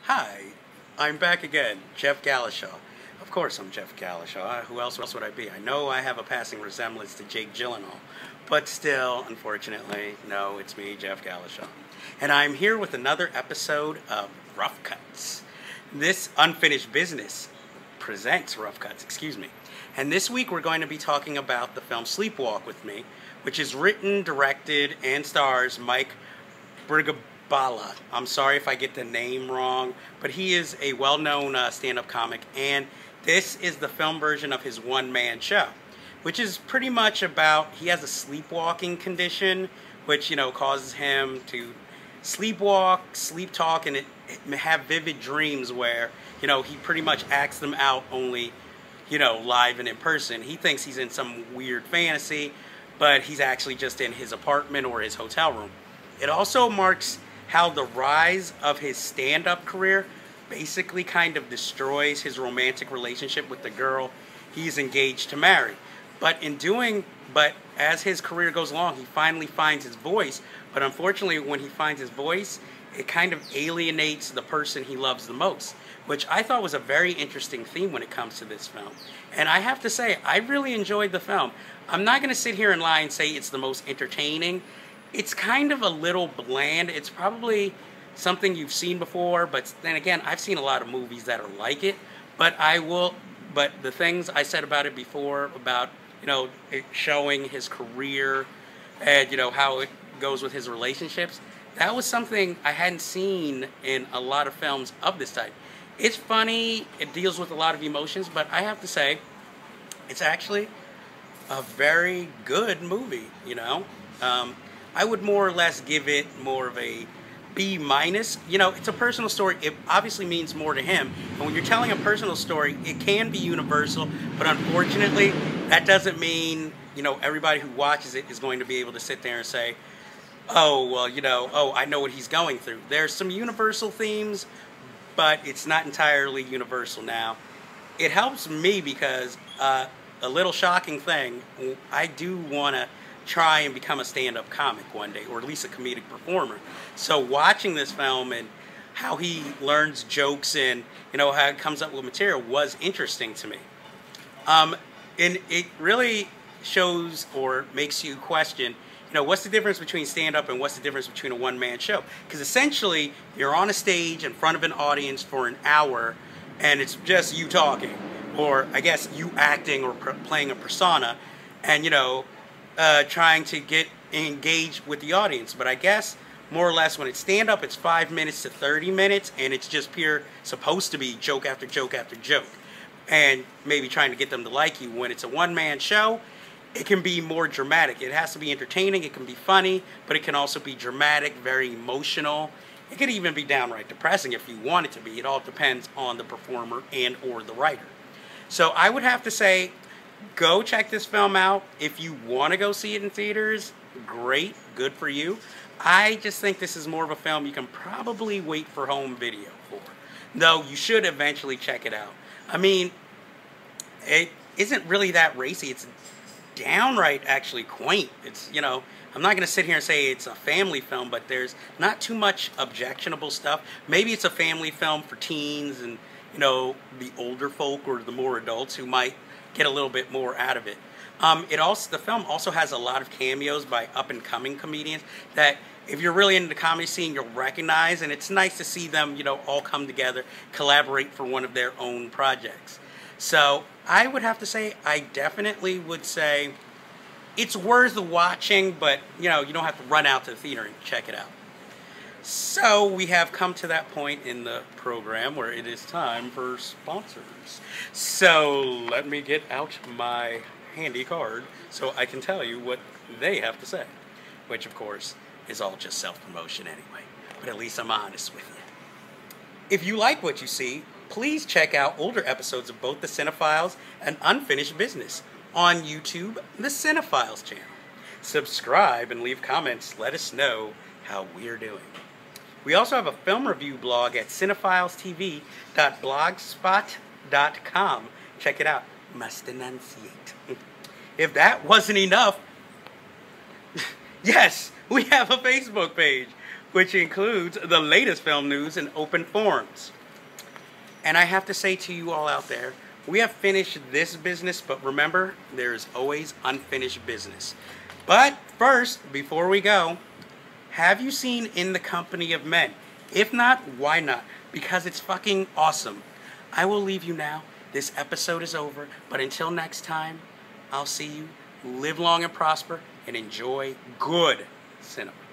Hi, I'm back again, Jeff Gallashaw. Of course I'm Jeff Gallashaw. Who else would I be? I know I have a passing resemblance to Jake Gyllenhaal, but still, unfortunately, no, it's me, Jeff Gallashaw. And I'm here with another episode of Rough Cuts. This unfinished business presents Rough Cuts, excuse me. And this week we're going to be talking about the film Sleepwalk with Me, which is written, directed, and stars Mike Brigabala. I'm sorry if I get the name wrong, but he is a well-known stand-up comic, and this is the film version of his one-man show, which is pretty much about, he has a sleepwalking condition, which, causes him to sleepwalk, sleep talk, and have vivid dreams where, he pretty much acts them out only, live and in person. He thinks he's in some weird fantasy, but he's actually just in his apartment or his hotel room. It also marks how the rise of his stand-up career basically kind of destroys his romantic relationship with the girl he's engaged to marry. But as his career goes along, he finally finds his voice. But unfortunately, when he finds his voice, it kind of alienates the person he loves the most, which I thought was a very interesting theme when it comes to this film. And I have to say, I really enjoyed the film. I'm not going to sit here and lie and say it's the most entertaining. It's kind of a little bland. It's probably something you've seen before, but then again, I've seen a lot of movies that are like it. But the things I said about it before, about, it showing his career and, how it goes with his relationships, that was something I hadn't seen in a lot of films of this type. It's funny, it deals with a lot of emotions, but I have to say, it's actually a very good movie, I would more or less give it more of a B-. It's a personal story. It obviously means more to him. And when you're telling a personal story, it can be universal, but unfortunately, that doesn't mean, everybody who watches it is going to be able to sit there and say, oh, well, I know what he's going through. There's some universal themes, but it's not entirely universal. Now, it helps me because a little shocking thing, I do want to try and become a stand-up comic one day, or at least a comedic performer. So watching this film and how he learns jokes and, how he comes up with material was interesting to me. And it really shows or makes you question, what's the difference between stand-up and what's the difference between a one-man show? Because essentially, you're on a stage in front of an audience for an hour, and it's just you talking, or I guess you acting or playing a persona, and, trying to get engaged with the audience. But I guess, more or less, when it's stand-up, it's 5 minutes to 30 minutes, and it's just supposed to be joke after joke after joke, and maybe trying to get them to like you. When it's a one-man show, it can be more dramatic. It has to be entertaining, it can be funny, but it can also be dramatic, very emotional. It could even be downright depressing if you want it to be. It all depends on the performer and or the writer. So I would have to say, go check this film out. If you want to go see it in theaters, great, good for you. I just think this is more of a film you can probably wait for home video for. Though you should eventually check it out. I mean, it isn't really that racy. It's downright actually quaint. It's, I'm not going to sit here and say it's a family film, but there's not too much objectionable stuff. Maybe it's a family film for teens and, the older folk or the more adults who might get a little bit more out of it. The film also has a lot of cameos by up-and-coming comedians that, if you're really into the comedy scene, you'll recognize, and it's nice to see them, all come together, collaborate for one of their own projects. So I would have to say, I definitely would say it's worth watching, but, you don't have to run out to the theater and check it out. So we have come to that point in the program where it is time for sponsors. So let me get out my handy card so I can tell you what they have to say, which of course is all just self-promotion anyway, but at least I'm honest with you. If you like what you see, please check out older episodes of both the Cinefiles and Unfinished Business on YouTube, the Cinefiles channel. Subscribe and leave comments. Let us know how we're doing. We also have a film review blog at cinefilestv.blogspot.com. Check it out. Must enunciate. If that wasn't enough, yes, we have a Facebook page. which includes the latest film news and open forums. And I have to say to you all out there, we have finished this business, but remember, there is always unfinished business. But first, before we go, have you seen In the Company of Men? If not, why not? Because it's fucking awesome. I will leave you now. This episode is over, but until next time, I'll see you. Live long and prosper, and enjoy good cinema.